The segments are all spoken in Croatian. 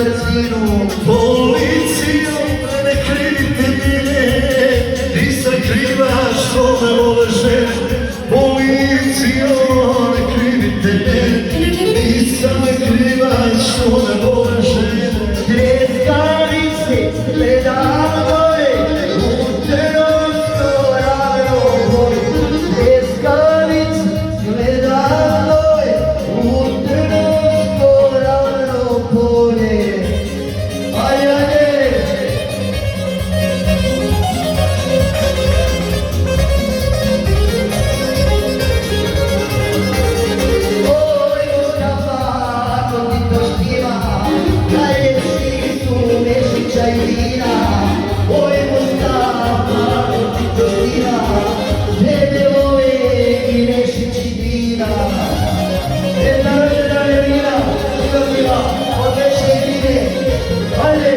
brzinu. Policijo, ne krivite mene, ti sakrivaš svoje ove žene. Policijo, ne krivite mene, ti sakrivaš svoje ove žene. Pljeskavice gledale, uterosko radovoj. Pljeskavice gledale, uterosko radopolje. Ajade! Oj, Mustafa, ako ti to štima, najljepši su Mešića i vina. Oj, Mustafa, ako ti to štima, tebe vole i Mešić i vina. Narođena je vina, životima, od Meše i vine. Ajde!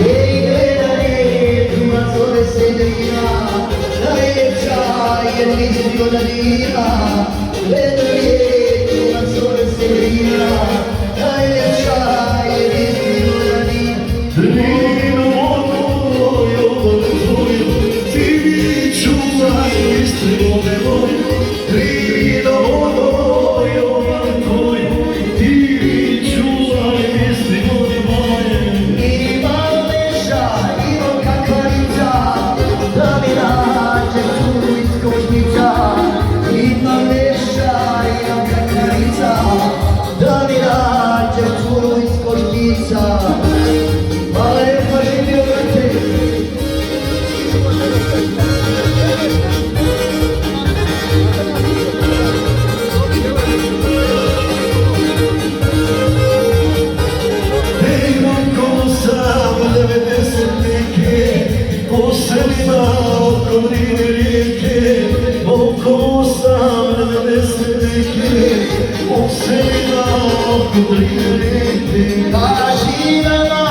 Ej, gledaj, druga zove se Drina, najljepša je mislio da Drina. Gledaj, druga zove se Drina, najljepša je mislio da Drina. Drino mojo, obale tvoju, ti mi čuvaj Istri ove moje. Drino mojo, obale tvoju, ti mi čuvaj Istri ove moje. Imam Meša, imam kakarica, da mi nađe curu iz košnica. Imam Meša, imam kakarica, da mi nađe curu iz košnica. Hvala lijepa, živio brate. Ej, oko sam 90-neke, po selima oko Drine rijeke. Oko sam 90-neke, po selima oko Drine rijeke. Kaži nama,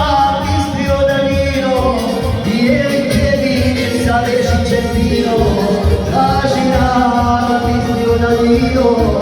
Istrio Danilo, je li tebi sa Mešićem vino? Kaži nama, Istrio Danilo,